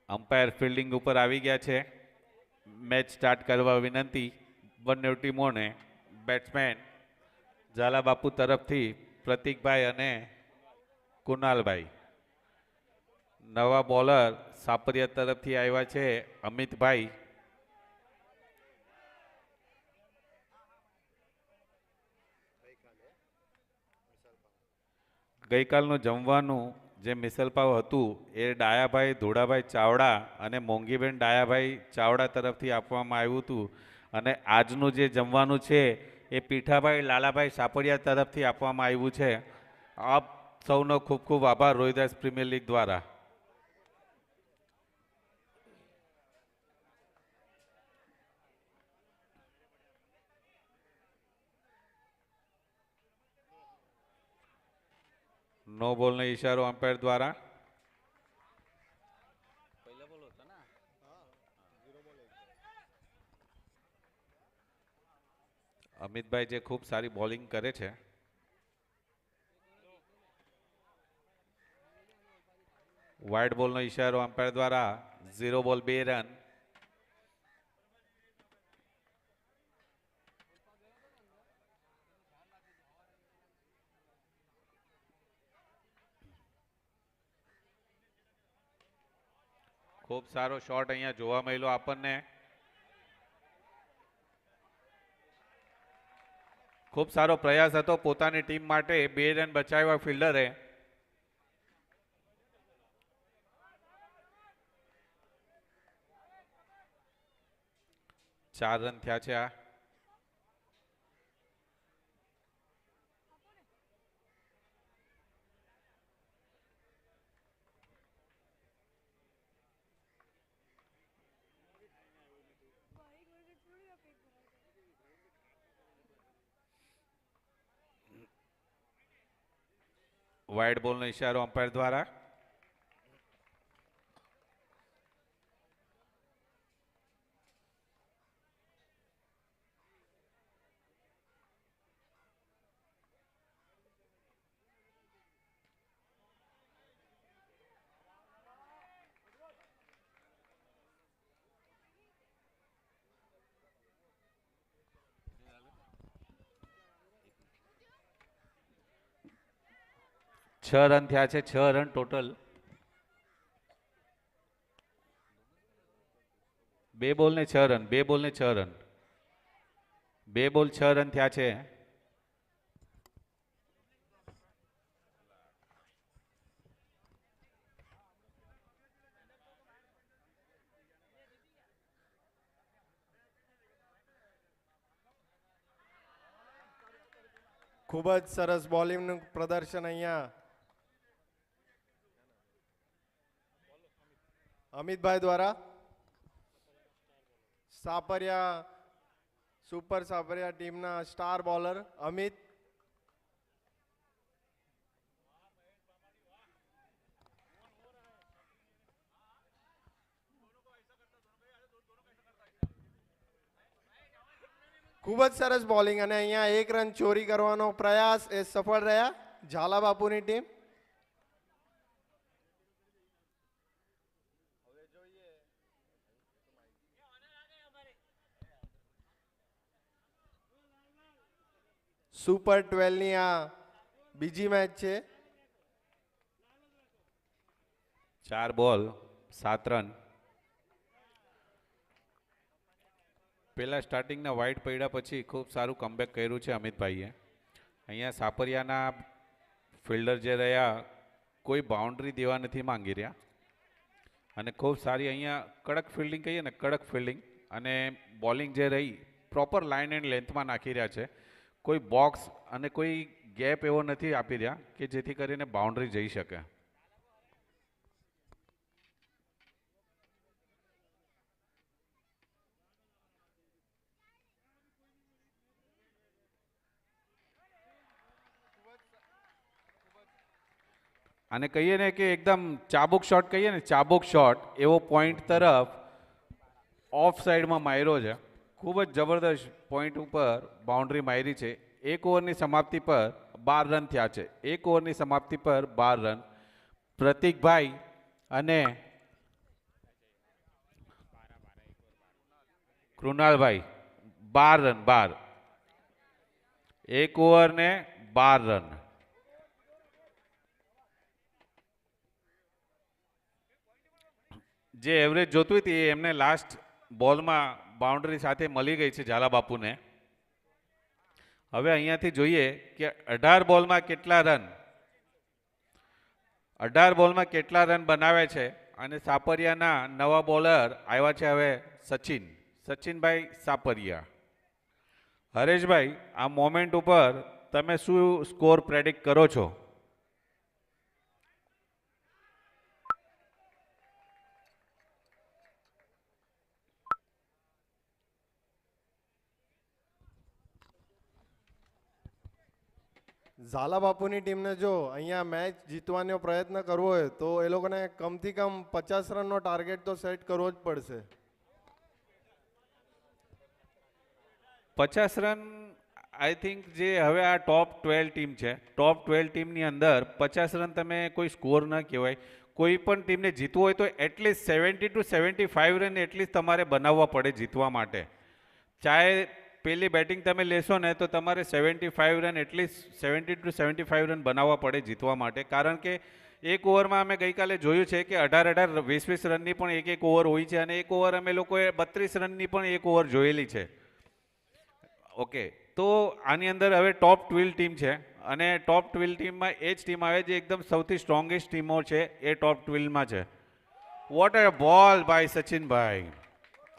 Umpire fielding ઉપર આવી ગયા છે. મેચ સ્ટાર્ટ કરવા વિનંતી બંને ટીમોને. બેટ્સમેન ઝાલાબાપુ તરફથી પ્રતિકભાઈ અને કુનાલભાઈ. નવા બોલર સાપરિયા તરફથી આવ્યા છે અમિતભાઈ. ગઈકાલનું જમવાનું જે મિસલ પાવ હતું એ ડાયાભાઈ ધોળાભાઈ ચાવડા અને મોંઘીબેન ડાયાભાઈ ચાવડા તરફથી આપવામાં આવ્યું હતું. અને આજનું જે જમવાનું છે એ પીઠાભાઈ લાલાભાઈ સાપરિયા તરફથી આપવામાં આવ્યું છે. આપ સૌનો ખૂબ ખૂબ આભાર રોહિદાસ પ્રીમિયર લીગ દ્વારા. નો બોલનો ઈશારો અમ્પાયર દ્વારા. અમિતભાઈ જે ખૂબ સારી બોલિંગ કરે છે. વાઇડ બોલનો ઈશારો અમ્પાયર દ્વારા. 0 બોલ 2 રન. ખૂબ સારો શોટ અહીંયા જોવા મળ્યો આપણને. ખૂબ સારો પ્રયાસ હતો પોતાની ટીમ માટે. 2 રન બચાવ્યા ફિલ્ડરે. ચાર રન થયા છે આ. વાઇડ બોલનો ઈશારો અમ્પાયર દ્વારા. છ રન થયા છે. 6 રન ટોટલ. 2 બોલ ને 6 રન. 2 બોલ ને 6 રન. 2 બોલ 6 રન થયા છે. ખૂબ જ સરસ બોલિંગનું પ્રદર્શન અહીંયા અમિતભાઈ દ્વારા. સાપરિયા સુપર સાપરિયા ટીમના સ્ટાર બોલર અમિત. ખૂબ જ સરસ બોલિંગ અને અહીંયા 1 રન ચોરી કરવાનો પ્રયાસ એ સફળ રહ્યા ઝાલા બાપુની ટીમ. સુપર 12ની આ બીજી મેચ છે. 4 બોલ 7 રન. પહેલા સ્ટાર્ટિંગના વાઇડ પડ્યા પછી ખૂબ સારું કમબેક કર્યું છે અમિતભાઈએ. અહીંયા સાપરિયાના ફિલ્ડર જે રહ્યા કોઈ બાઉન્ડ્રી દેવા નથી માંગી રહ્યા. અને ખૂબ સારી અહીંયા કડક ફિલ્ડિંગ કહીએ ને, કડક ફિલ્ડિંગ અને બોલિંગ જે રહી પ્રોપર લાઇન એન્ડ લેન્થમાં નાખી રહ્યા છે. કોઈ બોક્સ અને કોઈ ગેપ એવો નથી આપી રહ્યા કે જેથી કરીને બાઉન્ડ્રી જઈ શકે. અને કહીએ ને કે એકદમ ચાબુક શોટ કહીએ ને, ચાબુક શોટ એવો પોઈન્ટ તરફ ઓફ સાઈડમાં માર્યો છે. ખૂબ જ જબરદસ્ત પોઈન્ટ ઉપર બાઉન્ડ્રી મારી છે. 1 ઓવરની સમાપ્તિ પર 12 રન થયા છે. 1 ઓવરની સમાપ્તિ પર 12 રન. પ્રતિકભાઈ અને કૃણાલભાઈ 12 રન 12, એક ઓવર ને 12 રન. જે એવરેજ જોતું હતી એ એમને લાસ્ટ બોલમાં બાઉન્ડ્રી સાથે મળી ગઈ છે ઝાલા બાપુને. હવે અહીંયાથી જોઈએ કે 18 બોલમાં કેટલા રન, 18 બોલમાં કેટલા રન બનાવે છે. અને સાપરિયાના નવા બોલર આવ્યા છે હવે સચિનભાઈ સાપરિયા. હરેશભાઈ, આ મોમેન્ટ ઉપર તમે શું સ્કોર પ્રેડિક્ટ કરો છો? ઝાલા બાપુની ટીમને જો અહીંયા મેચ જીતવાનો પ્રયત્ન કરવો હોય તો એ લોકોને કમથી કમ 50 રનનો ટાર્ગેટ તો સેટ કરવો જ પડશે. 50 રન આઈ થિંક જે હવે આ ટોપ 12 ટીમ છે, ટોપ 12 ટીમની અંદર 50 રન તમે કોઈ સ્કોર ન કહેવાય. કોઈ પણ ટીમને જીતવું હોય તો એટલીસ્ટ 70 to 75 રન એટલીસ્ટ તમારે બનાવવા પડે જીતવા માટે. ચાહે પહેલી બેટિંગ તમે લેશો ને તો તમારે 75 રન એટલીસ્ટ 70 to 75 રન બનાવવા પડે જીતવા માટે. કારણ કે એક ઓવરમાં અમે ગઈકાલે જોયું છે કે 18-18, 20-20 રનની પણ એક ઓવર હોય છે અને એક ઓવર અમે લોકોએ 32 રનની પણ એક ઓવર જોયેલી છે. ઓકે, તો આની અંદર હવે ટોપ 12 ટીમ છે અને ટોપ 12 ટીમમાં એ જ ટીમ આવે જે એકદમ સૌથી સ્ટ્રોંગેસ્ટ ટીમો છે એ ટોપ 12માં છે. વોટ અ બોલ બાય સચિનભાઈ.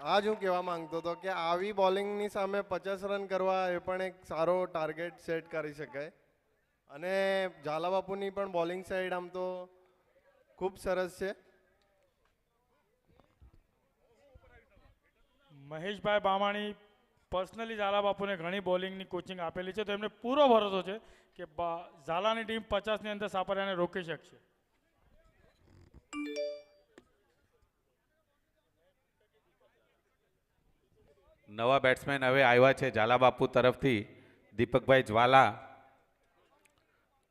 આ જ હું કહેવા માંગતો હતો કે આવી બોલિંગની સામે 50 રન કરવા એ પણ એક સારો ટાર્ગેટ સેટ કરી શકાય. અને ઝાલા બાપુની પણ બોલિંગ સાઈડ આમ તો ખૂબ સરસ છે. મહેશભાઈ બામાણી પર્સનલી ઝાલા બાપુને ઘણી બોલિંગની કોચિંગ આપેલી છે, તો એમને પૂરો ભરોસો છે કે ઝાલાની ટીમ 50ની અંદર સાપરિયાને રોકી શકશે. નવા બેટ્સમેન હવે આવ્યા છે ઝાલા બાપુ તરફથી, દીપકભાઈ જ્વાલા.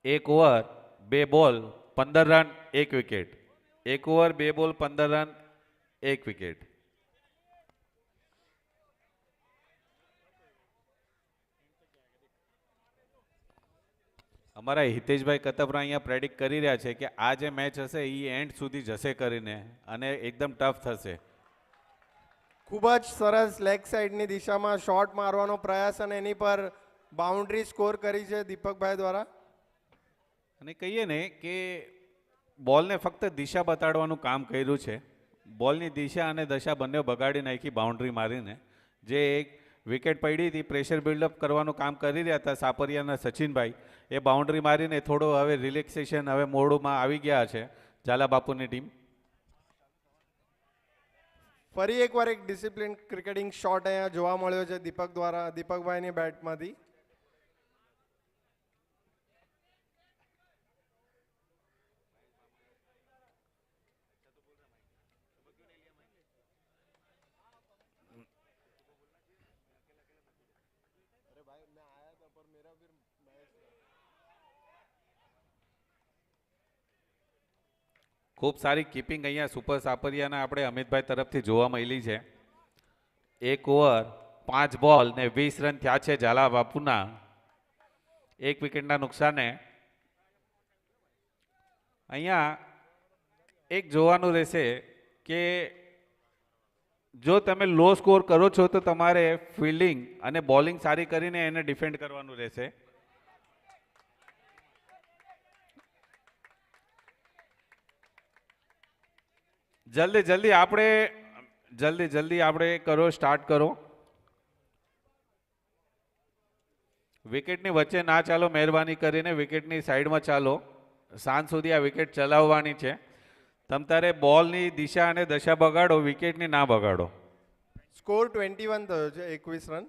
1 ઓવર 2 બોલ 15 રન 1 વિકેટ, 1 ઓવર 2 બોલ 15 રન 1 વિકેટ. અમારા હિતેશભાઈ કતપરા અહીંયા પ્રેડિક્ટ કરી રહ્યા છે કે આ જે મેચ હશે એ એન્ડ સુધી જશે કરીને અને એકદમ ટફ થશે. ખૂબ જ સરસ લેગ સાઈડની દિશામાં શોટ મારવાનો પ્રયાસ અને એની પર બાઉન્ડ્રી સ્કોર કરી છે દીપકભાઈ દ્વારા. અને કહીએ ને કે બોલને ફક્ત દિશા બતાડવાનું કામ કર્યું છે. બોલની દિશા અને દશા બંને બગાડી નાખી બાઉન્ડ્રી મારીને. જે એક વિકેટ પડી હતી, પ્રેશર બિલ્ડઅપ કરવાનું કામ કરી રહ્યા હતા સાપરિયાના સચિનભાઈ, એ બાઉન્ડ્રી મારીને થોડો હવે રિલેક્સેશન હવે મોડમાં આવી ગયા છે ઝાલા બાપુની ટીમ. ફરી એકવાર એક ડિસિપ્લિન ક્રિકેટિંગ શોટ અહીંયા જોવા મળ્યો છે દીપકભાઈની બેટમાંથી. ખૂબ સારી કીપિંગ અહીંયા સુપર સાપરિયાના આપણે અમિતભાઈ તરફથી જોવા મળી છે. 1 ઓવર 5 બોલ ને 20 રન થયા છે ઝાલા બાપુના, 1 વિકેટના નુકસાને. અહીંયા એક જોવાનું રહેશે કે જો તમે લો સ્કોર કરો છો તો તમારે ફિલ્ડિંગ અને બોલિંગ સારી કરીને એને ડિફેન્ડ કરવાનું રહેશે. જલ્દી આપણે કરો, સ્ટાર્ટ કરો. વિકેટની વચ્ચે ના ચાલો, મહેરબાની કરીને વિકેટની સાઈડમાં ચાલો. સાંજ સુધી આ વિકેટ ચલાવવાની છે. તમ તારે બોલની દિશા અને દશા બગાડો, વિકેટની ના બગાડો. સ્કોર 21 થયો છે, 21 રન.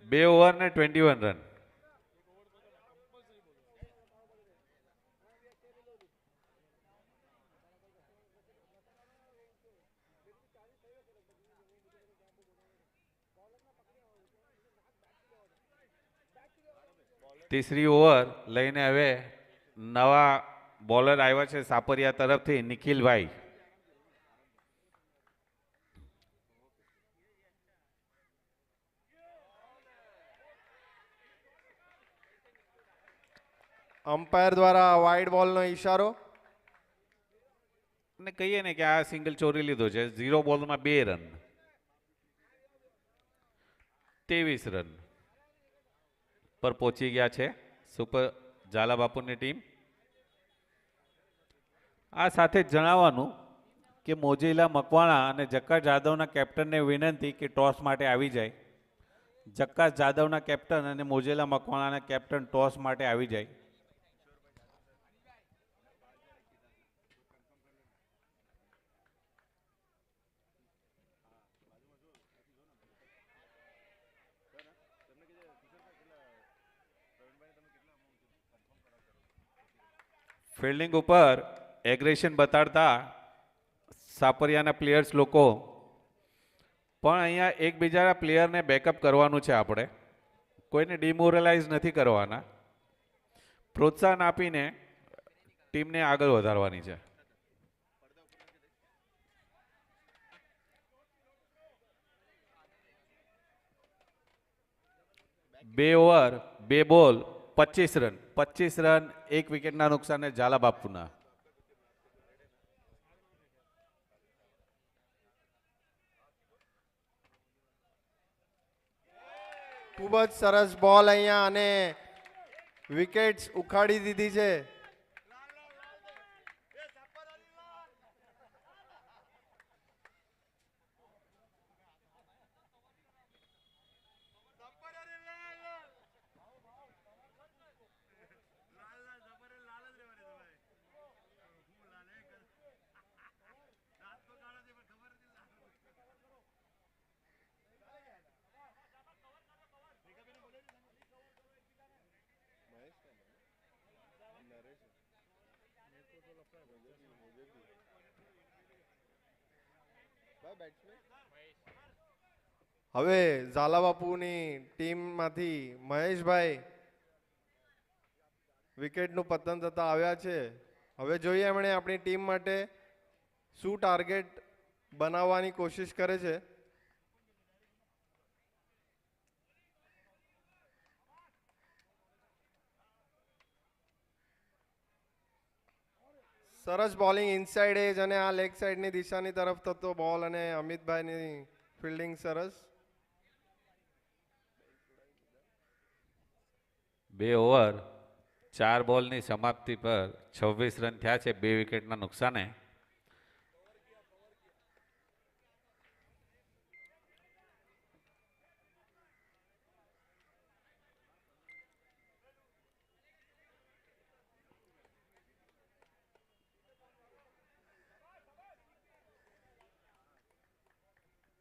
બે ઓવર ને 21 રન. ત્રીસરી ઓવર લઈને હવે નવા બોલર આવ્યા છે સાપરિયા તરફથી નિખિલભાઈ. અમ્પાયર દ્વારા વાઇડ બોલનો ઈશારો. અને કહીએ ને કે આ સિંગલ ચોરી લીધો છે. 0 બોલમાં 2 રન, 23 રન પર પહોંચી ગયા છે સુપર ઝાલાબાપુની ટીમ. આ સાથે જ જણાવવાનું કે મોજીલા મકવાણા અને જક્કા જાદવના કેપ્ટનને વિનંતી કે ટોસ માટે આવી જાય. જક્કા જાદવના કેપ્ટન અને મોજીલા મકવાણાના કેપ્ટન ટોસ માટે આવી જાય. ફિલ્ડિંગ ઉપર એગ્રેશન બતાડતા સાપરિયાના પ્લેયર્સ લોકો પણ અહીંયા એકબીજાના પ્લેયરને બેકઅપ કરવાનું છે. આપણે કોઈને ડિમોરલાઇઝ નથી કરવાના, પ્રોત્સાહન આપીને ટીમને આગળ વધારવાની છે. 2 ઓવર 2 બોલ 25 રન, 25 રન 1 વિકેટના નુકસાને ઝાલાબાપુના. ખૂબ જ સરસ બોલ અહીંયા અને વિકેટ્સ ઉખાડી દીધી છે. હવે ઝાલાબાપુની ટીમમાંથી મહેશભાઈ વિકેટનું પતન થતા આવ્યા છે. હવે જોઈએ એમણે આપણી ટીમ માટે શું ટાર્ગેટ બનાવવાની કોશિશ કરે છે. સરસ બોલિંગ ઇનસાઇડ એજ અને આ લેગ સાઈડની દિશાની તરફ થતો બોલ અને અમિતભાઈની ફિલ્ડિંગ સરસ. 2 ઓવર 4 બોલની સમાપ્તિ પર 26 રન થયા છે 2 વિકેટના નુકસાને.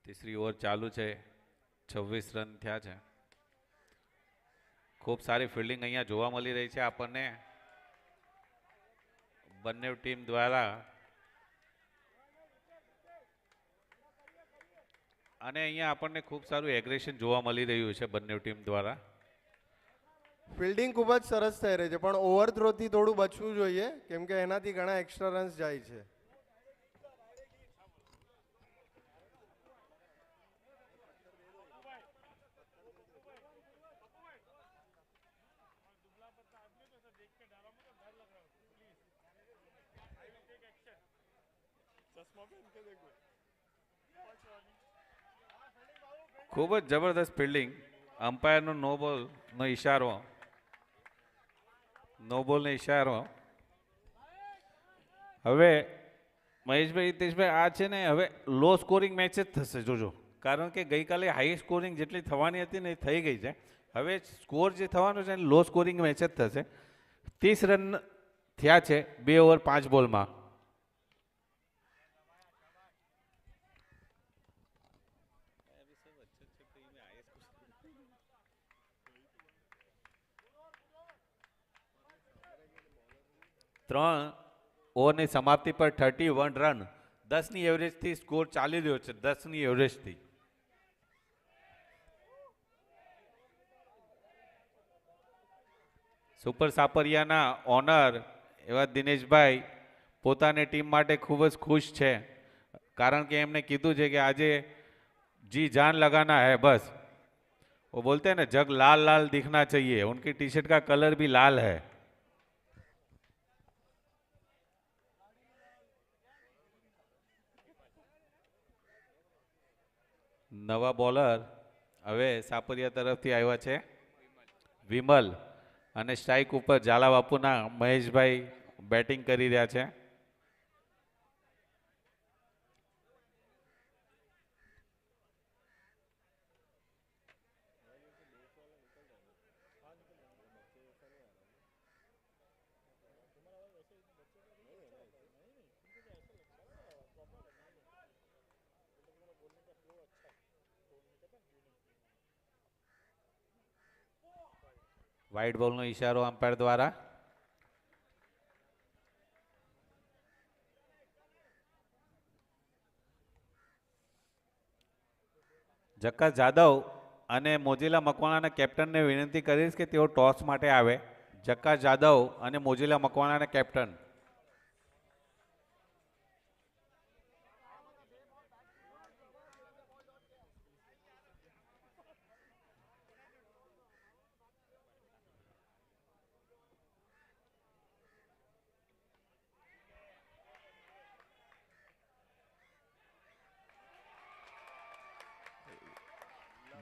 ત્રીજી ઓવર ચાલુ છે, 26 રન થયા છે. ખૂબ સારી ફિલ્ડિંગ અહીંયા જોવા મળી રહી છે આપણને બંને ટીમ દ્વારા. અને અહીંયા આપણને ખૂબ સારું એગ્રેશન જોવા મળી રહ્યું છે બંને ટીમ દ્વારા. ફિલ્ડિંગ ખૂબ જ સરસ થઈ રહી છે પણ ઓવરથ્રોથી થોડું બચવું જોઈએ કેમ કે એનાથી ઘણા એક્સ્ટ્રા રન્સ જાય છે. ખૂબ જ જબરદસ્ત ફિલ્ડિંગ. અમ્પાયરનો નો બોલનો ઈશારો, નો બોલનો ઈશારો. હવે મહેશભાઈ, હિતેશભાઈ, આ છે ને હવે લો સ્કોરિંગ મેચ જ થશે જોજો, કારણ કે ગઈકાલે હાઈ સ્કોરિંગ જેટલી થવાની હતી ને એ થઈ ગઈ છે. હવે સ્કોર જે થવાનો છે લો સ્કોરિંગ મેચ જ થશે. 30 રન થયા છે 2 ઓવર 5 બોલમાં. ત્રણ ઓવરની સમાપ્તિ પર 31 રન, 10ની એવરેજથી સ્કોર ચાલી રહ્યો છે, 10ની એવરેજથી. સુપર સાપરિયાના ઓનર એવા દિનેશભાઈ પોતાની ટીમ માટે ખૂબ જ ખુશ છે, કારણ કે એમને કીધું છે કે આજે जी जान लगाना है बस। वो बोलते हैं ना जग लाल लाल दिखना चाहिए, उनकी टी शर्ट का कलर भी लाल है। नवा बॉलर હવે સાપરિયા તરફથી આવ્યા છે વિમલ, અને સ્ટ્રાઇક ઉપર ઝાલા બાપુના મહેશભાઈ બેટિંગ કરી રહ્યા છે। વાઇડ બોલનો ઈશારો અમ્પાયર દ્વારા। જક્કા જાદવ અને મોજીલા મકવાણાના કેપ્ટનને વિનંતી કરીશ કે તેઓ ટોસ માટે આવે। જક્કા જાદવ અને મોજીલા મકવાણાના કેપ્ટન।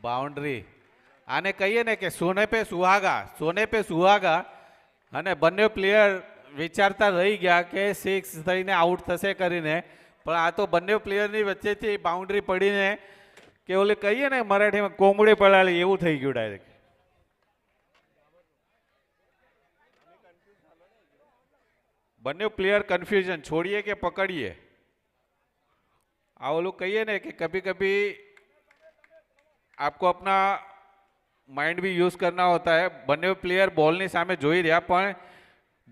બાઉન્ડ્રી, આને કહીએ ને કે સોને પે સુહાગા, સોને પે સુહાગા, અને બંને પ્લેયર વિચારતા રહી ગયા કે સિક્સ થઈને આઉટ થશે કરીને, પણ આ તો બંને પ્લેયરની વચ્ચેથી બાઉન્ડ્રી પડીને કે ઓલે કહીએ ને મરાઠીમાં કોમડી પડાળી એવું થઈ ગયું ડાયરેક્ટ। બંને પ્લેયર કન્ફ્યુઝન, છોડીએ કે પકડીએ, આ ઓલું કહીએ ને कि कभी कभी आपको अपना माइंड भी यूज करना होता है। બંને પ્લેયર બોલની સામે જોઈ રહ્યા પણ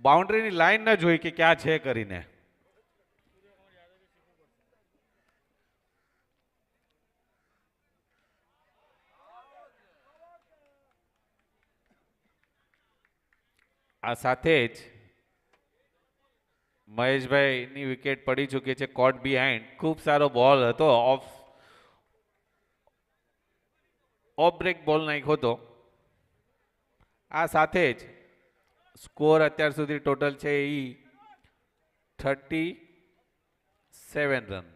બાઉન્ડ્રીની લાઈન ન જોઈ કે ક્યાં છે કરીને। આ સાથે જ મહેશભાઈની વિકેટ પડી ચૂકી છે, કોટ બિહાઇન્ડ। ખૂબ સારો બોલ હતો, ઓફ બ્રેક બોલ નાખ્યો હતો। આ સાથે જ સ્કોર અત્યાર સુધી ટોટલ છે એ 37 રન।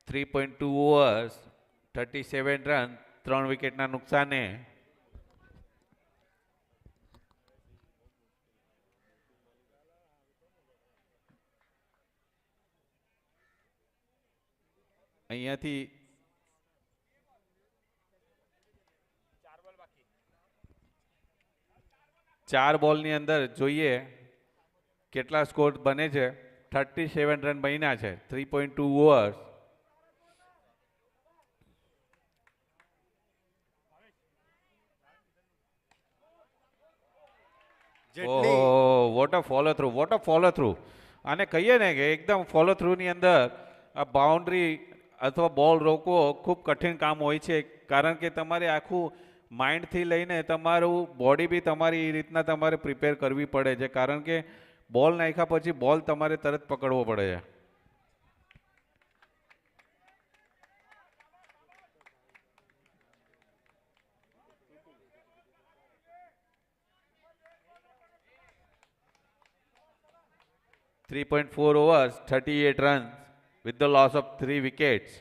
3.2 overs, 37 run, 3 વિકેટના નુકસાને। અહીંયાથી 4 બોલની અંદર જોઈએ કેટલા સ્કોર બને છે। 37 રન બન્યા છે, 3.2 ઓવર્સ। ઓહો, what a follow through, what a follow through. આને કહીએ ને કે એકદમ ફોલો થ્રુની અંદર આ બાઉન્ડ્રી અથવા બોલ રોકવો ખૂબ કઠિન કામ હોય છે, કારણ કે તમારે આખું માઇન્ડથી લઈને તમારું બોડી બી તમારી એ રીતના તમારે પ્રિપેર કરવી પડે છે, કારણ કે બોલ નાખ્યા પછી બોલ તમારે તરત પકડવો પડે છે। .4 overs, 38 runs with the loss of 3 wickets.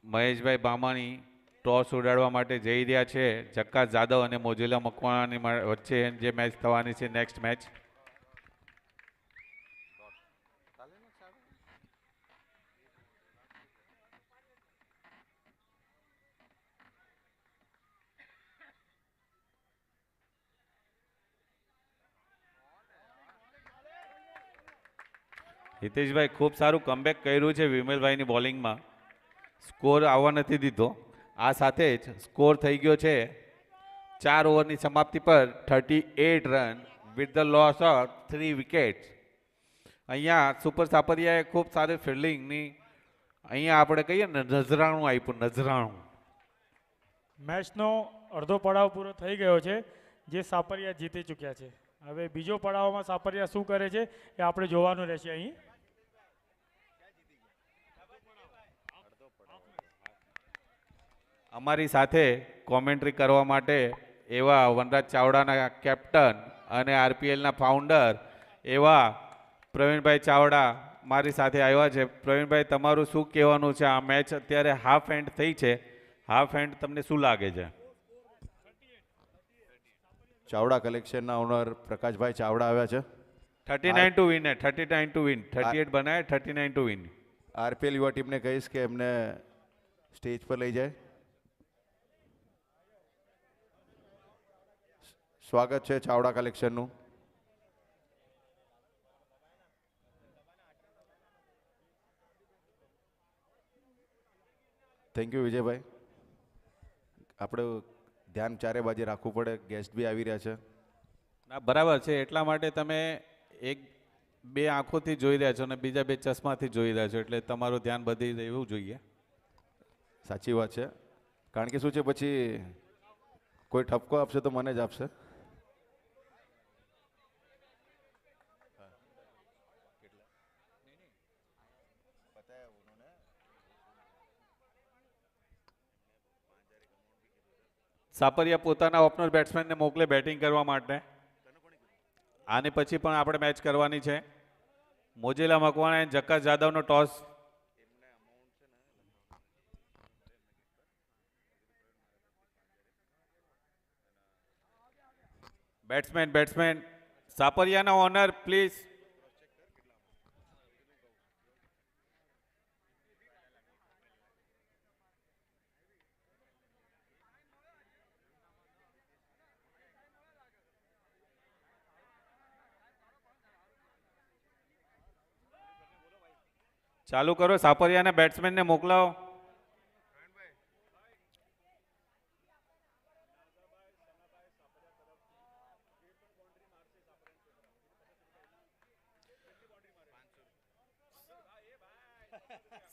Maheshbhai Bamani toss ઉડાડવા માટે જઈ રહ્યા છે। જક્કા જાદવ અને મોજીલા મકવાણાની વચ્ચે જે મેચ થવાની છે નેક્સ્ટ મેચ। હિતેશભાઈ ખૂબ સારું કમબેક કર્યું છે વિમલભાઈની બોલિંગમાં, સ્કોર આવવા નથી દીધો। આ સાથે જ સ્કોર થઈ ગયો છે 4 ઓવરની સમાપ્તિ પર 38 run with the loss of 3 wickets. અહીંયા સુપર સાપરિયાએ ખૂબ સારી ફિલ્ડિંગની અહીંયા આપણે કહીએ ને નજરાણું આપ્યું નજરાણું. મેચનો અડધો પડાવ પૂરો થઈ ગયો છે, જે સાપરિયા જીતી ચૂક્યા છે. હવે બીજો પડાવમાં સાપરિયા શું કરે છે એ આપણે જોવાનું રહેશે અહીં. અમારી સાથે કોમેન્ટ્રી કરવા માટે એવા વનરાજ ચાવડાના કેપ્ટન અને આરપીએલના ફાઉન્ડર એવા પ્રવીણભાઈ ચાવડા મારી સાથે આવ્યા છે. પ્રવીણભાઈ, તમારું શું કહેવાનું છે? આ મેચ અત્યારે હાફ એન્ડ થઈ છે, હાફ એન્ડ તમને શું લાગે છે? ચાવડા કલેક્શનના ઓનર પ્રકાશભાઈ ચાવડા આવ્યા છે. 39 ટુ વિન, 39 ટુ વિન, 38 બનાવે, 39 ટુ વિન. આરપીએલ યુવા ટીમને કહીશ કે એમને સ્ટેજ પર લઈ જાય. સ્વાગત છે ચાવડા કલેક્શનનું. Thank you Vijaybhai. આપણે ધ્યાન ચારે બાજુ રાખવું પડે, ગેસ્ટ બી આવી રહ્યા છે. ના, બરાબર છે. એટલા માટે તમે એક બે આંખોથી જોઈ રહ્યા છો અને બીજા બે ચશ્માથી જોઈ રહ્યા છો, એટલે તમારું ધ્યાન બધી રહેવું જોઈએ. સાચી વાત છે, કારણ કે શું છે, પછી કોઈ ઠપકો આપશે તો મને જ આપશે. સાપરિયા પોતાના ઓપનર બેટ્સમેનને મોકલે બેટિંગ કરવા માટે. આને પછી પણ આપણે મેચ કરવાની છે. મોજીલા મકવાણા અને જક્કાસ જાદવનો ટોસ. બેટ્સમેન સાપરિયાના ઓનર પ્લીઝ. ચાલુ કરો, સાપરિયાના બેટ્સમેનને મોકલાવો.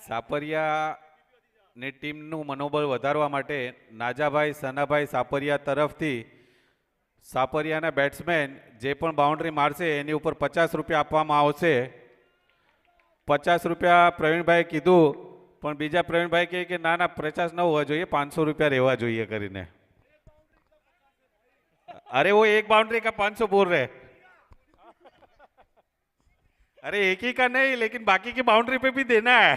સાપરિયાની ટીમનું મનોબળ વધારવા માટે નાજાભાઈ સનાભાઈ સાપરિયા તરફથી સાપરિયાના બેટ્સમેન જે પણ બાઉન્ડ્રી મારશે એની ઉપર 50 રૂપિયા આપવામાં આવશે. 50 રૂપિયા પ્રવીણભાઈ કીધું, પણ બીજા પ્રવીણભાઈ કહે કે ના 50 ન હોવા જોઈએ, 500 રૂપિયા રહેવા જોઈએ કરીને. अरे वो एक बाउंड्री का 500 बोल रहे. अरे एक ही का नहीं, लेकिन बाकी की बाउंड्री पे भी देना है.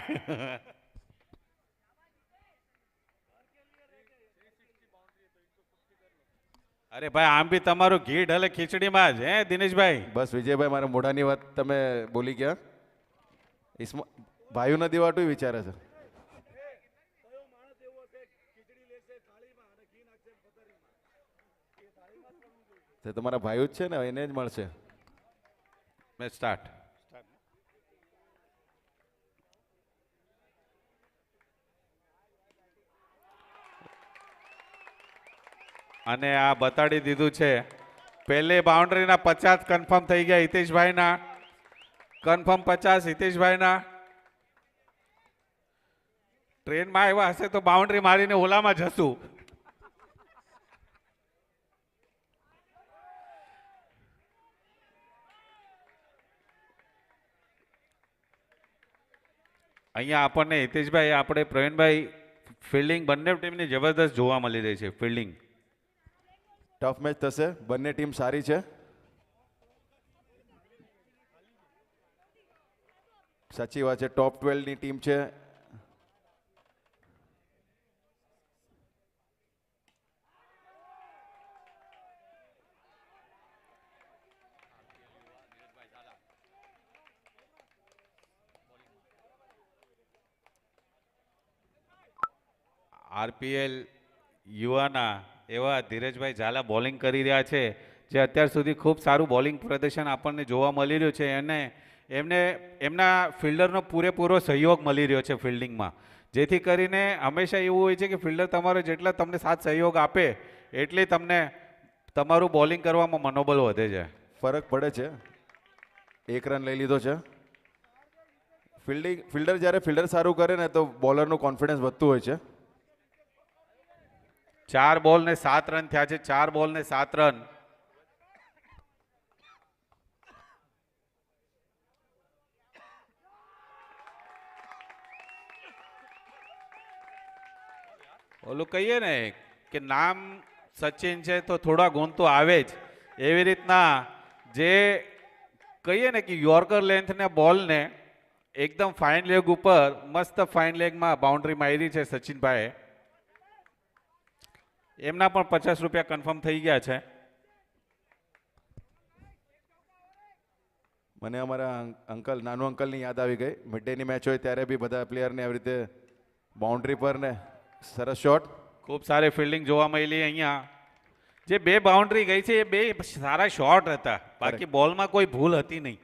अरे भाई આમ બી તમારું ઘી ઢલે ખીચડીમાં જ હે દિનેશભાઈ. બસ વિજયભાઈ, મારા મોઢાની વાત તમે બોલી ગયા. ભાઈઓના દેવાટું વિચારે છે. તે તમારા ભાઈઓ જ છે ને, એને જ મળશે. Match start. અને આ બતાડી દીધું છે. પહેલે બાઉન્ડ્રીના 50 કન્ફર્મ થઈ ગયા હિતેશભાઈના. કન્ફર્મ 50 હિતેશભાઈના. ટ્રેનમાં આવ્યા હશે તો બાઉન્ડ્રી મારીને ઓલામાં જશું. અહીંયા આપણને હિતેશભાઈ, આપણે પ્રવીણભાઈ, ફિલ્ડિંગ બંને ટીમની જબરદસ્ત જોવા મળી રહી છે. ફિલ્ડિંગ ટફ મેચ થશે, બંને ટીમ સારી છે. સાચી વાત છે, ટોપ 12ની ટીમ છે. આરપીએલ યુવાના એવા ધીરજભાઈ ઝાલા બોલિંગ કરી રહ્યા છે, જે અત્યાર સુધી ખૂબ સારું બોલિંગ પ્રદર્શન આપણને જોવા મળી રહ્યું છે. અને એમને એમના ફિલ્ડરનો પૂરેપૂરો સહયોગ મળી રહ્યો છે ફિલ્ડિંગમાં, જેથી કરીને હંમેશા એવું હોય છે કે ફિલ્ડર તમારો જેટલા તમને સાથ સહયોગ આપે એટલે તમને તમારું બોલિંગ કરવામાં મનોબળ વધે છે. ફરક પડે છે. 1 રન લઈ લીધો છે. ફિલ્ડર જ્યારે ફિલ્ડર સારું કરે ને તો બોલરનું કોન્ફિડન્સ વધતું હોય છે. 4 બોલ ને 7 રન થયા છે. 4 બોલ ને 7 રન. ઓલું કહીએ ને કે નામ સચિન છે તો થોડા ગુણ તો આવે જ. એવી રીતના જે કહીએ ને કે યોર્કર લેન્થને બોલને એકદમ ફાઇન લેગ ઉપર મસ્ત ફાઇન લેગમાં બાઉન્ડ્રી મારી છે સચિનભાઈએ. એમના પણ 50 રૂપિયા કન્ફર્મ થઈ ગયા છે. મને અમારા અંકલ નાનું અંકલની યાદ આવી ગઈ. મિડ ડેની મેચ હોય ત્યારે બી બધા પ્લેયરને આવી રીતે બાઉન્ડ્રી પર ને સરસ શોટ. ખૂબ સારી ફિલ્ડિંગ જોવા મળી અહીંયા. જે 2 બાઉન્ડ્રી ગઈ છે એ 2 સારા શોટ હતા. બાકી બોલમાં કોઈ ભૂલ હતી નહીં.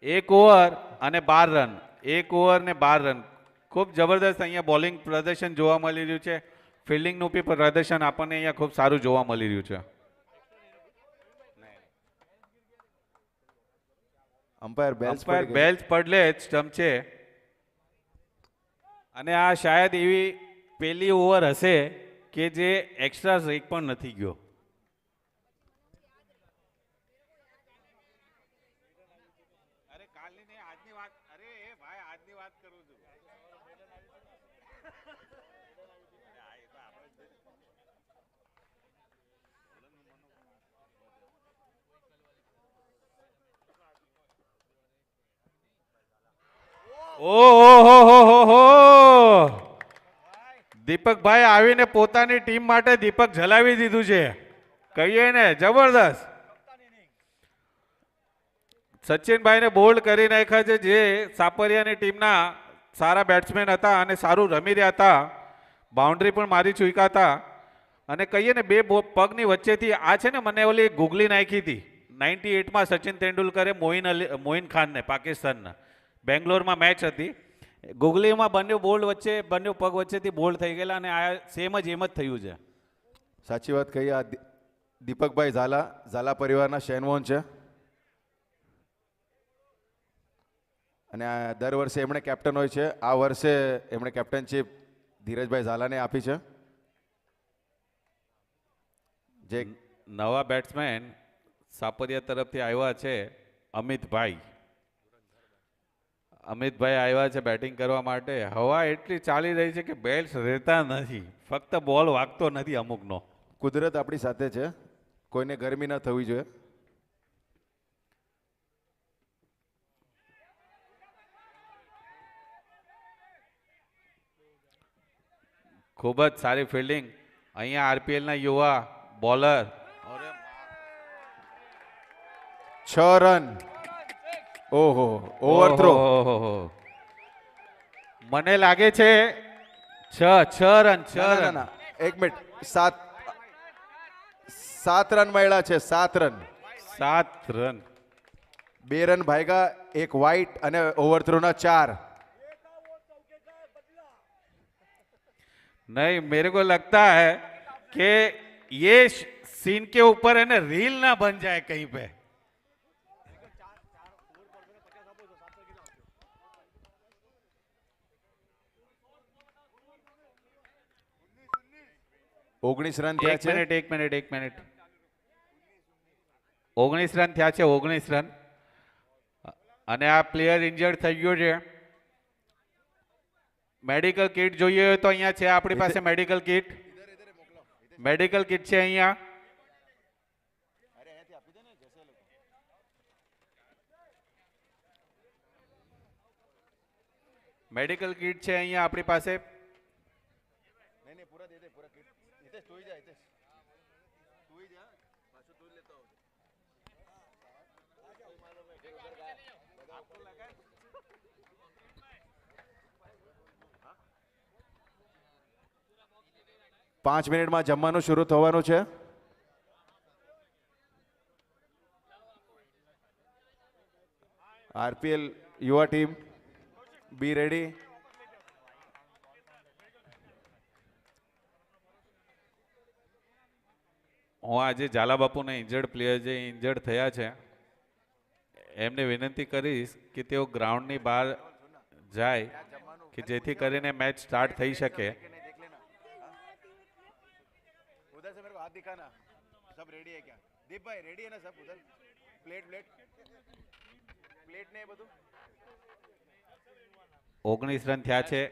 1 ઓવર અને 12 રન. 1 ઓવર ને 12 રન. ખૂબ જબરદસ્ત અહીંયા બોલિંગ પ્રદર્શન જોવા મળી રહ્યું છે. ફિલ્ડિંગનું બી પ્રદર્શન આપણને અહીંયા ખૂબ સારું જોવા મળી રહ્યું છે. અમ્પાયર બેલ્સ પડલે જ સ્ટમ્પ છે. અને આ શાયદ એવી પહેલી ઓવર હશે કે જે એક્સ્ટ્રા એક પણ નથી ગયો. અરે કાલની નહીં આજની વાત. અરે એ ભાઈ આજની વાત કરું છું. ઓહો દીપકભાઈ આવીને પોતાની ટીમ માટે દીપક જલાવી દીધું છે. કહીએ ને જબરદસ્ત. સચિનભાઈને બોલ્ડ કરી નાખ્યા છે. જે સાપરિયાની ટીમના સારા બેટ્સમેન હતા અને સારું રમી રહ્યા હતા. બાઉન્ડ્રી પણ મારી ચૂક્યા હતા. અને કહીએ ને 2 પગની વચ્ચેથી આ છે ને મને ઓલી ગુગલી નાખી હતી 98માં સચિન તેંડુલકરે મોઇન ખાનને પાકિસ્તાનના બેંગ્લોરમાં મેચ હતી. ગુગલીમાં બંને બોલ્ડ વચ્ચે બંને પગ વચ્ચેથી બોલ્ડ થઈ ગયેલા અને આ સેમ જ એમ જ થયું છે. સાચી વાત કહી. આ દીપકભાઈ ઝાલા પરિવારના શેનવોન છે. અને આ દર વર્ષે એમણે કેપ્ટન હોય છે. આ વર્ષે એમણે કેપ્ટનશીપ ધીરજભાઈ ઝાલાને આપી છે. જે નવા બેટ્સમેન સાપરિયા તરફથી આવ્યા છે અમિતભાઈ. અમિતભાઈ આવ્યા છે બેટિંગ કરવા માટે. હવા એટલી ચાલી રહી છે કે બેટ્સ રહેતા નથી. ફક્ત બોલ વાગતો નથી અમુકનો. કુદરત આપણી સાથે છે. કોઈને ગરમી ન થવી જોઈએ. ખૂબ જ સારી ફિલ્ડિંગ અહીંયા આરપીએલના યુવા બોલર. 6 રન. ઓહો ઓવરથ્રો. મને લાગે છે 6 રન. 6 રન. 1 મિનિટ. 7 રન મળ્યા છે. 7 રન. 7 રન. 2 રન ભાગ્યા, 1 વાઇટ અને ઓવરથ્રોના 4. नहीं मेरे को लगता है कि ये सीन के ऊपर है ना रील ना बन जाए कहीं पे. ઓગણીસ રન થયા છે. એક મિનિટ 19 રન થયા છે. 19 રન. અને આ પ્લેયર ઇન્જર્ડ થઈ ગયો છે. મેડિકલ કિટ જોઈએ તો અહીંયા છે આપણી પાસે મેડિકલ કિટ. મેડિકલ કિટ છે અહીંયા. મેડિકલ કિટ છે અહીંયા આપણી પાસે. પાંચ મિનિટમાં જમવાનું શરૂ થવાનું છે. આરપીએલ યુવા ટીમ બી રેડી. હું આજે ઝાલા બાપુના ઇન્જર્ડ પ્લેયર જે ઇન્જર્ડ થયા છે એમને વિનંતી કરીશ કે તેઓ ગ્રાઉન્ડની બહાર જાય કે જેથી કરીને મેચ સ્ટાર્ટ થઈ શકે. उधर से मेरे को हाथ दिखाना सब रेडी है क्या दीप भाई रेडी है ना सब उधर प्लेट प्लेट प्लेट ने બધું 19 રન થયા છે.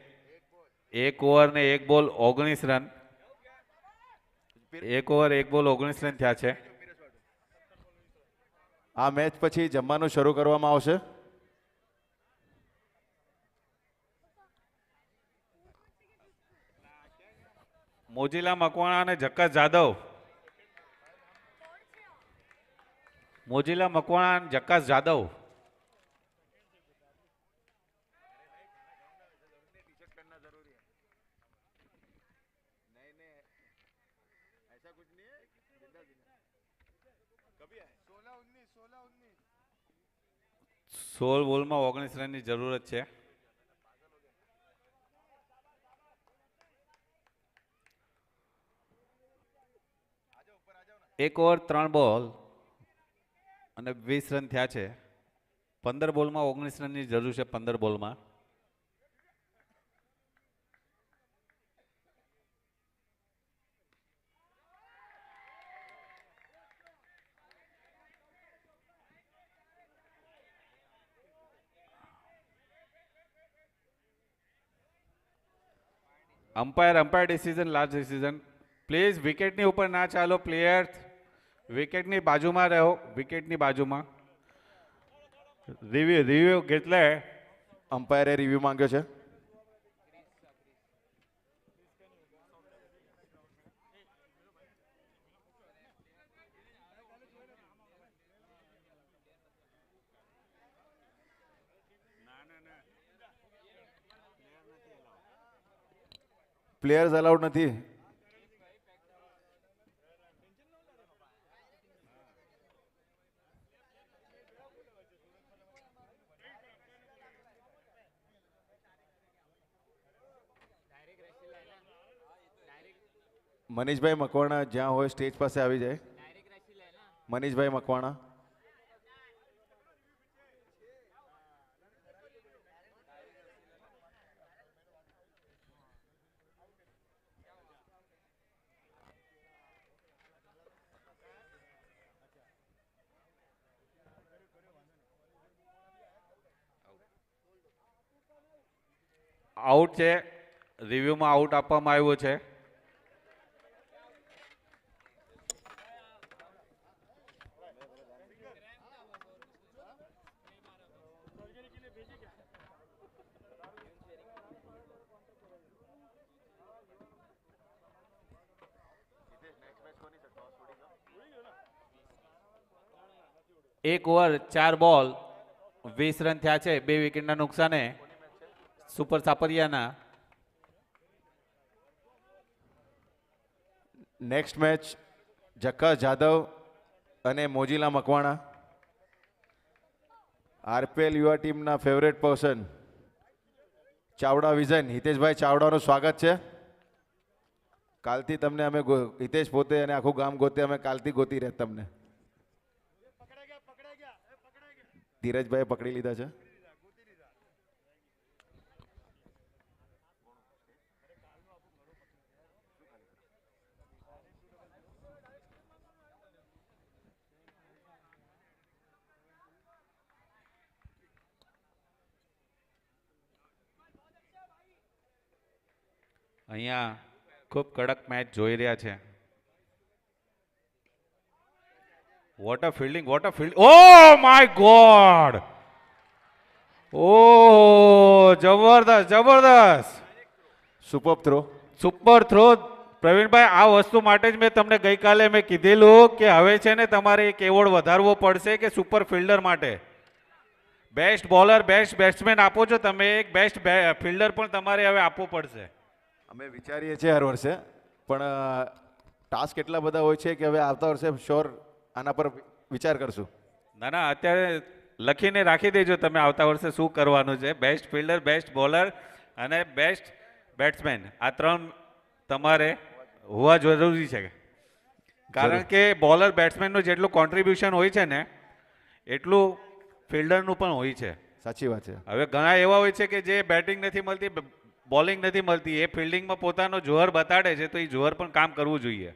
1 ઓવર ને 1 બોલ 19 રન. 1 ઓવર 1 બોલ 19 રન થયા છે. આ મેચ પછી જમવાનું શરૂ કરવામાં આવશે. મોજીલા મકવાણા અને જક્કસ જાદવ. મોજીલા મકવાણા અને જક્કસ જાદવ. સોળ બોલમાં 19 રનની જરૂરત છે. એક ઓવર 3 બોલ અને 20 રન થયા છે. 15 બોલમાં 19 રનની જરૂર છે. 15 બોલમાં umpire decision last decision. Please વિકેટની ઉપર ના ચાલો પ્લેયર્સ. વિકેટની બાજુમાં રહો. વિકેટની બાજુમાં રિવ્યુ घेतलंय. અમ્પાયરે રિવ્યુ માંગ્યો છે. પ્લેયર્સ અલાઉડ નથી. મનીષભાઈ મકવાણા જ્યાં હોય સ્ટેજ પાસે આવી જાય. મનીષભાઈ મકવાણા આઉટ છે. રિવ્યુમાં આઉટ આપવામાં આવ્યો છે. એક ઓવર 4 બોલ 20 રન થયા છે. 2 વિકેટના નુકસાને સુપર સાપરિયાના. નેક્સ્ટ મેચ જક્કસ જાદવ અને મોજીલા મકવાણા. આરપીએલ યુવા ટીમના favourite person Chavda vision Hiteshbhai ચાવડાનું સ્વાગત છે. કાલથી તમને અમે હિતેશ પોતે અને આખું ગામ ગોતે અમે કાલથી ગોતી રહે તમને. ધીરજભાઈ પકડી લીધા છે. અહીંયા ખૂબ કડક મેચ જોઈ રહ્યા છે. Water fielding oh my god. Oh જબરદસ્ત. Super throw. Super throw. Pravinbhai આ વસ્તુ માટે જ મેં તમને ગઈકાલે મેં કીધેલું કે હવે છે ને તમારે એક એવોર્ડ વધારવો પડશે કે સુપર ફિલ્ડર માટે. બેસ્ટ બોલર બેસ્ટ બેટ્સમેન આપો છો તમે, એક બેસ્ટ ફિલ્ડર પણ તમારે હવે આપવો પડશે. અમે વિચારીએ છીએ હર વર્ષે, પણ ટાસ્ક એટલા બધા હોય છે કે હવે આવતા વર્ષે શ્યોર આના પર વિચાર કરશું. ના ના અત્યારે લખીને રાખી દેજો તમે આવતા વર્ષે શું કરવાનું છે. બેસ્ટ ફિલ્ડર બેસ્ટ બોલર અને બેસ્ટ બેટ્સમેન આ 3 તમારે હોવા જરૂરી છે. કારણ કે બોલર બેટ્સમેનનું જેટલું કોન્ટ્રીબ્યુશન હોય છે ને એટલું ફિલ્ડરનું પણ હોય છે. સાચી વાત છે. હવે ઘણા એવા હોય છે કે જે બેટિંગ નથી મળતી, બોલિંગ નથી મળતી, એ ફિલ્ડિંગમાં પોતાનો જોહર બતાડે છે, તો એ જોહર પણ કામ કરવું જોઈએ.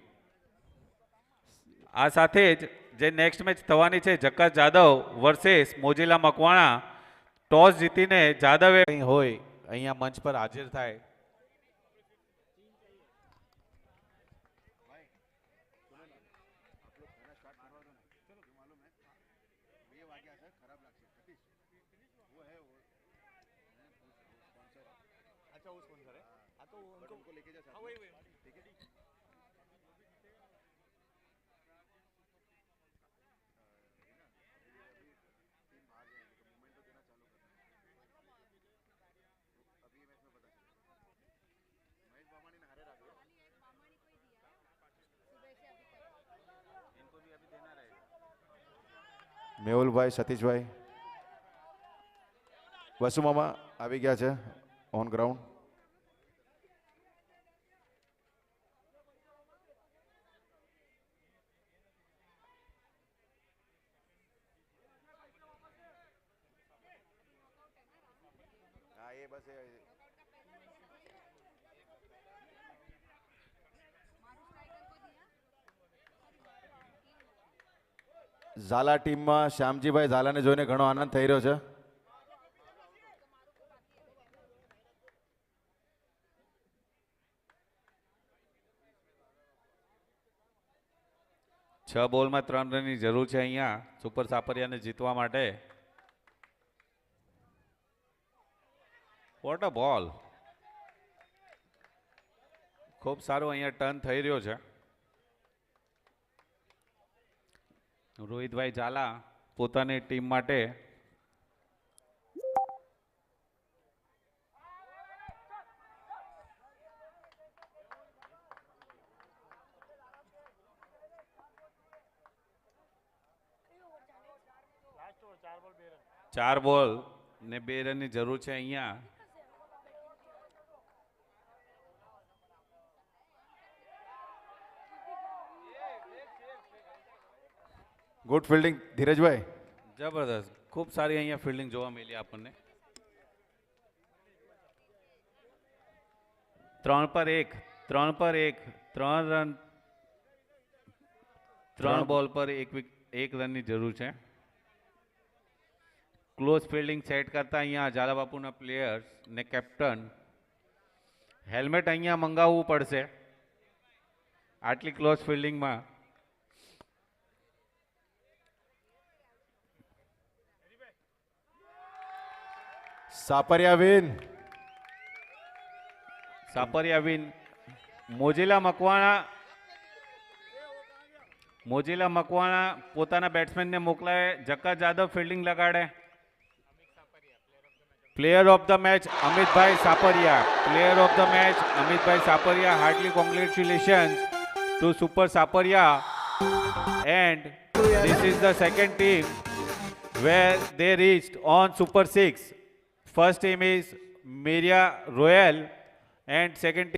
આ સાથે જ જે નેક્સ્ટ મેચ થવાની છે જક્કસ જાદવ વર્સેસ મોજીલા મકવાણા, ટોસ જીતીને જાદવે કંઈ હોય અહીંયા મંચ પર હાજર થાય. મેહુલભાઈ, સતીશભાઈ, વસુમામા આવી ગયા છે ઓન ગ્રાઉન્ડ. ઝાલા ટીમમાં શ્યામજીભાઈ ઝાલાને જોઈને ઘણો આનંદ થઈ રહ્યો છે. છ બોલમાં 3 રનની જરૂર છે અહીંયા સુપર સાપરિયાને જીતવા માટે. વોટ અ બોલ! ખૂબ સારો અહીંયા ટર્ન થઈ રહ્યો છે. રોહિતભાઈ ઝાલા પોતાની ટીમ માટે ચાર બોલ ને 2 રનની જરૂર છે અહીંયા. Good fielding Dhirajbhai. જબરદસ્ત, ખૂબ સારી અહીંયા ફિલ્ડિંગ જોવા મળી આપણને. 3 પર 1, 3 પર 1, 3 રન, 3 બોલ પર 1 રનની જરૂર છે. ક્લોઝ ફિલ્ડિંગ સેટ કરતા અહીંયા ઝાલા બાપુના પ્લેયર્સ ને કેપ્ટન હેલ્મેટ અહીંયા મંગાવવું પડશે આટલી ક્લોઝ ફિલ્ડિંગમાં. સાપરિયા વિન. સાપરિયા વિન. મોજીલા મકવાણા પોતાના બેટ્સમેનને મોકલાવે, જક્કસ જાદવ ફિલ્ડિંગ લગાડે. Player of the match Amitbhai Sapariya. Player of the match Amitbhai Sapariya. Heartily congratulations to super Sapariya. And this is the second team where they reached on Super 6. First team is Meria Royal and second team